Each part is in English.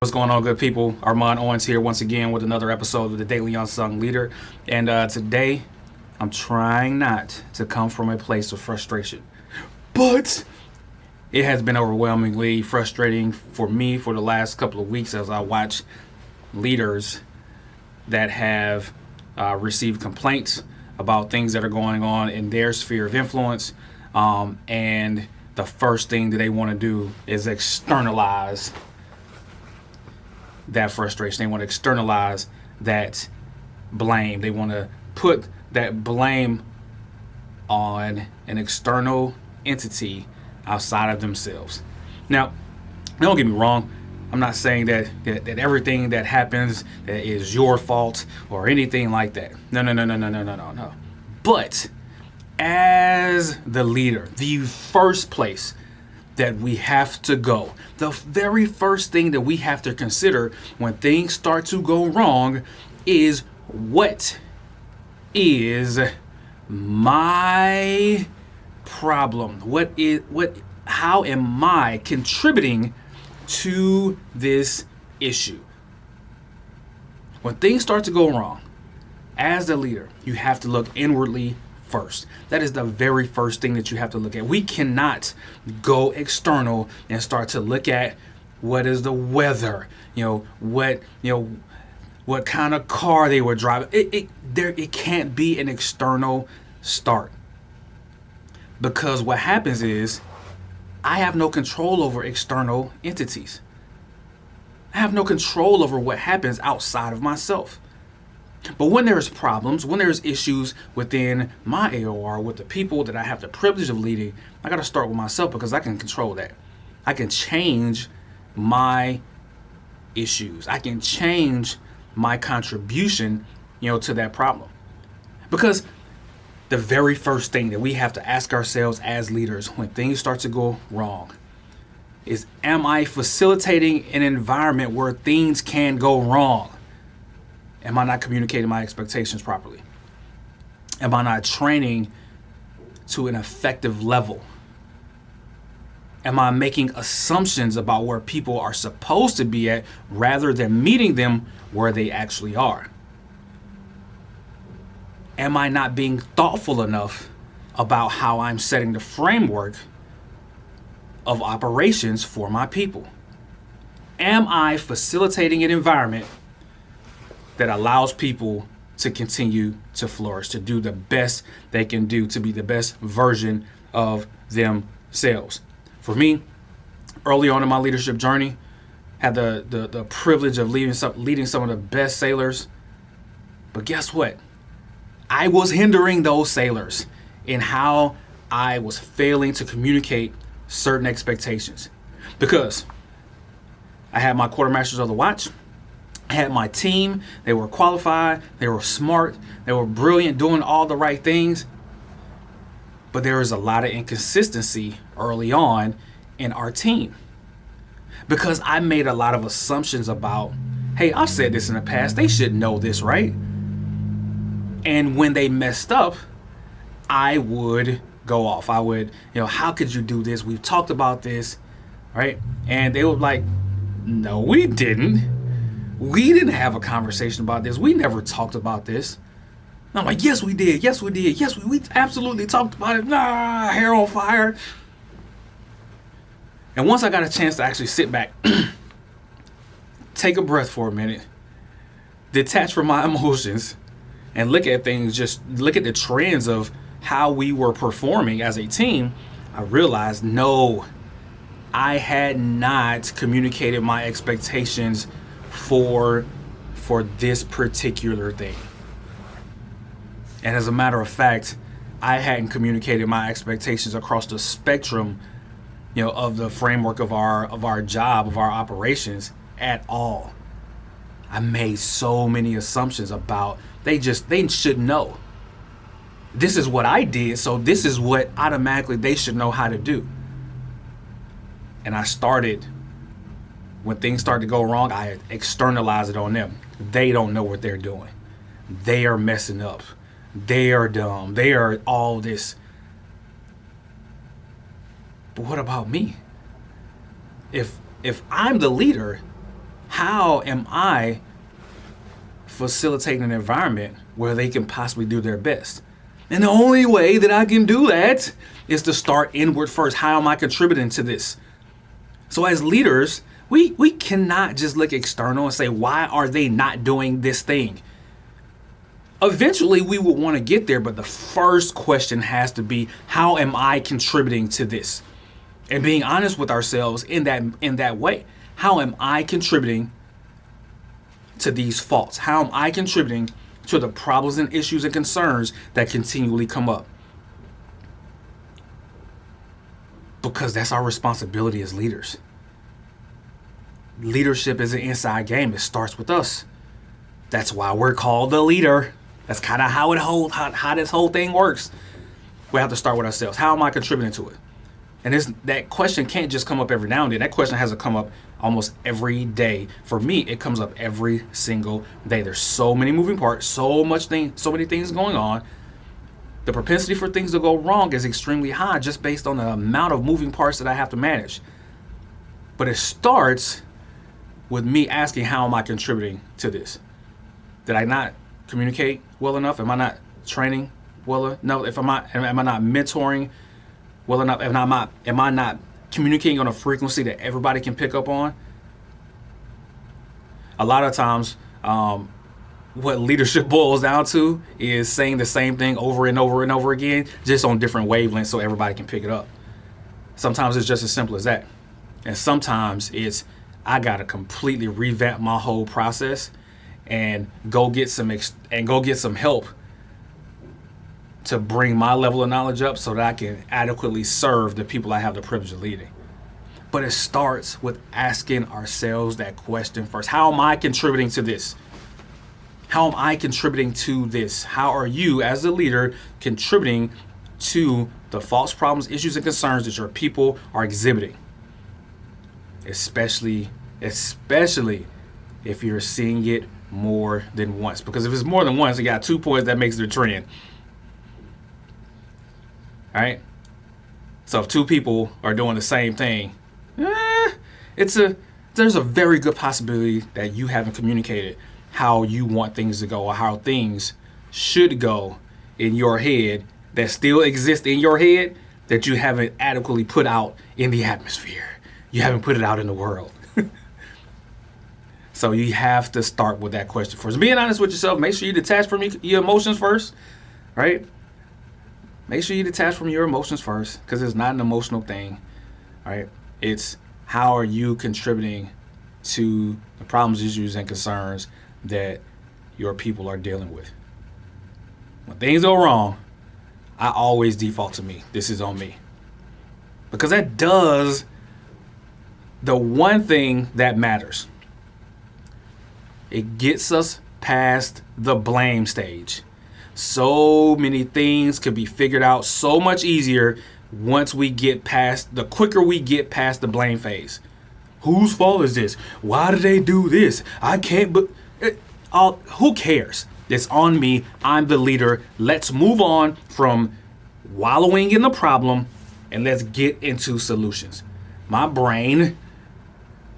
What's going on, good people? Armand Owens here once again with another episode of the Daily Unsung Leader. And today, I'm trying not to come from a place of frustration. But it has been overwhelmingly frustrating for me for the last couple of weeks as I watch leaders that have received complaints about things that are going on in their sphere of influence. And the first thing that they want to do is externalize that frustration. They want to externalize that blame. They want to put that blame on an external entity outside of themselves. Now, don't get me wrong. I'm not saying that everything that happens is your fault or anything like that. No. But as the leader, the first place that we have to go, the very first thing that we have to consider when things start to go wrong is, what is my problem? How am I contributing to this issue? When things start to go wrong, as the leader, you have to look inwardly first. That is the very first thing that you have to look at. We cannot go external and start to look at what is the weather, what kind of car they were driving. It can't be an external start, because what happens is I have no control over external entities. I have no control over what happens outside of myself. But when there's problems, when there's issues within my AOR, with the people that I have the privilege of leading, I got to start with myself, because I can control that. I can change my issues. I can change my contribution, to that problem. Because the very first thing that we have to ask ourselves as leaders when things start to go wrong is, am I facilitating an environment where things can go wrong? Am I not communicating my expectations properly? Am I not training to an effective level? Am I making assumptions about where people are supposed to be at rather than meeting them where they actually are? Am I not being thoughtful enough about how I'm setting the framework of operations for my people? Am I facilitating an environment that allows people to continue to flourish, to do the best they can do, to be the best version of themselves? For me, early on in my leadership journey, had the privilege of leading some of the best sailors. But guess what? I was hindering those sailors in how I was failing to communicate certain expectations. Because I had my quartermasters of the watch, I had my team, they were qualified, they were smart, they were brilliant, doing all the right things. But there was a lot of inconsistency early on in our team, because I made a lot of assumptions about, hey, I've said this in the past, they should know this, right? And when they messed up, I would go off. I would, how could you do this? We've talked about this, right? And they were like, no, we didn't. We didn't have a conversation about this. We never talked about this. And I'm like, yes, we did. Yes, we did. Yes, we absolutely talked about it. Nah, hair on fire. And once I got a chance to actually sit back, take a breath for a minute, detach from my emotions, and look at things, just look at the trends of how we were performing as a team, I realized, no, I had not communicated my expectations for this particular thing. And as a matter of fact, I hadn't communicated my expectations across the spectrum, of the framework of our job, of our operations at all. I made so many assumptions about they should know. This is what I did, so this is what automatically they should know how to do. And I started, when things started to go wrong, I externalized it on them. They don't know what they're doing. They are messing up. They are dumb. They are all this. But what about me? If I'm the leader, how am I facilitating an environment where they can possibly do their best? And the only way that I can do that is to start inward first. How am I contributing to this? So as leaders, we cannot just look external and say, why are they not doing this thing? Eventually, we will want to get there, but the first question has to be, how am I contributing to this? And being honest with ourselves in that way. How am I contributing to these faults? How am I contributing to the problems and issues and concerns that continually come up? Because that's our responsibility as leaders. Leadership is an inside game. It starts with us. That's why we're called the leader. That's kind of how this whole thing works. We have to start with ourselves. How am I contributing to it? And that question can't just come up every now and then. That question has to come up almost every day. For me, it comes up every single day. There's so many moving parts, so many things going on. The propensity for things to go wrong is extremely high just based on the amount of moving parts that I have to manage. But it starts with me asking, how am I contributing to this? Did I not communicate well enough? Am I not training well enough? No, am I not mentoring well enough? Am I not communicating on a frequency that everybody can pick up on? A lot of times, what leadership boils down to is saying the same thing over and over and over again, just on different wavelengths so everybody can pick it up. Sometimes it's just as simple as that. And sometimes it's, I got to completely revamp my whole process and go get some help to bring my level of knowledge up so that I can adequately serve the people I have the privilege of leading. But it starts with asking ourselves that question first. How am I contributing to this? How am I contributing to this? How are you, as a leader, contributing to the false problems, issues, and concerns that your people are exhibiting? Especially if you're seeing it more than once. Because if it's more than once, you got 2 points that makes it a trend. All right? So if 2 people are doing the same thing, there's a very good possibility that you haven't communicated how you want things to go or how things should go in your head that still exist in your head that you haven't adequately put out in the atmosphere. You haven't put it out in the world. So you have to start with that question first. Being honest with yourself, make sure you detach from your emotions first, right? Make sure you detach from your emotions first, because it's not an emotional thing, right? It's how are you contributing to the problems, issues, and concerns that your people are dealing with. When things go wrong, I always default to me. This is on me. Because that does the one thing that matters. It gets us past the blame stage. So many things could be figured out so much easier once we get past, the quicker we get past the blame phase. Whose fault is this? Why did they do this? I can't, but who cares? It's on me. I'm the leader. Let's move on from wallowing in the problem and let's get into solutions. My brain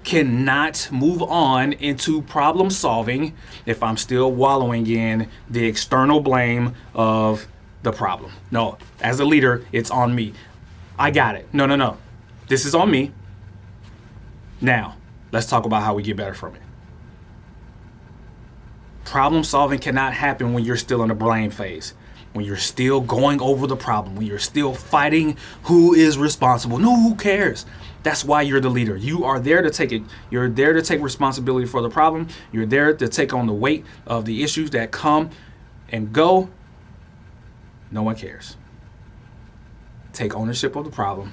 cannot move on into problem solving if I'm still wallowing in the external blame of the problem. No, as a leader, it's on me. I got it. No. This is on me. Now, let's talk about how we get better from it. Problem solving cannot happen when you're still in the blame phase, when you're still going over the problem, when you're still fighting who is responsible. No, who cares? That's why you're the leader. You are there to take it. You're there to take responsibility for the problem. You're there to take on the weight of the issues that come and go. No one cares. Take ownership of the problem.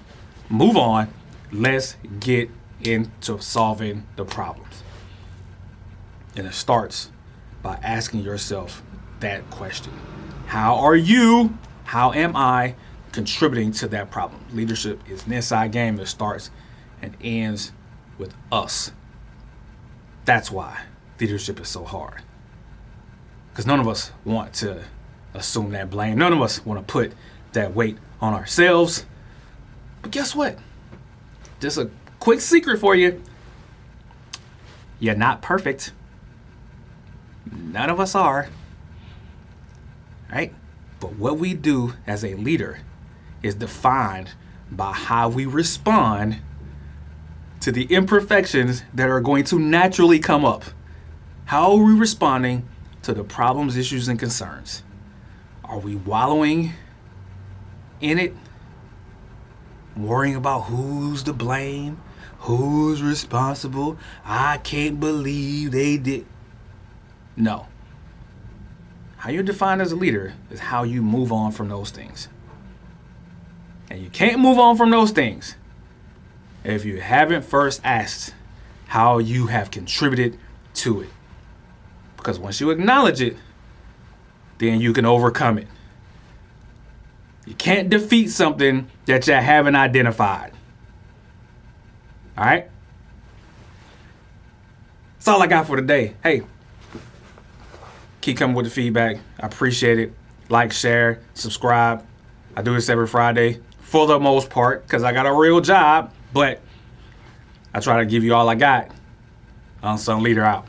Move on. Let's get into solving the problems. And it starts by asking yourself that question. How are you? How am I contributing to that problem? Leadership is an inside game that starts and ends with us. That's why leadership is so hard. Because none of us want to assume that blame. None of us want to put that weight on ourselves. But guess what? Just a quick secret for you. You're not perfect. None of us are. Right? But what we do as a leader is defined by how we respond to the imperfections that are going to naturally come up. How are we responding to the problems, issues, and concerns? Are we wallowing in it? Worrying about who's to blame? Who's responsible? I can't believe they did. No. How you're defined as a leader is how you move on from those things. And you can't move on from those things if you haven't first asked how you have contributed to it. Because once you acknowledge it, then you can overcome it. You can't defeat something that you haven't identified. All right? That's all I got for today. Hey, keep coming with the feedback. I appreciate it. Like, share, subscribe. I do this every Friday for the most part because I got a real job, but I try to give you all I got. Unsung Leader out.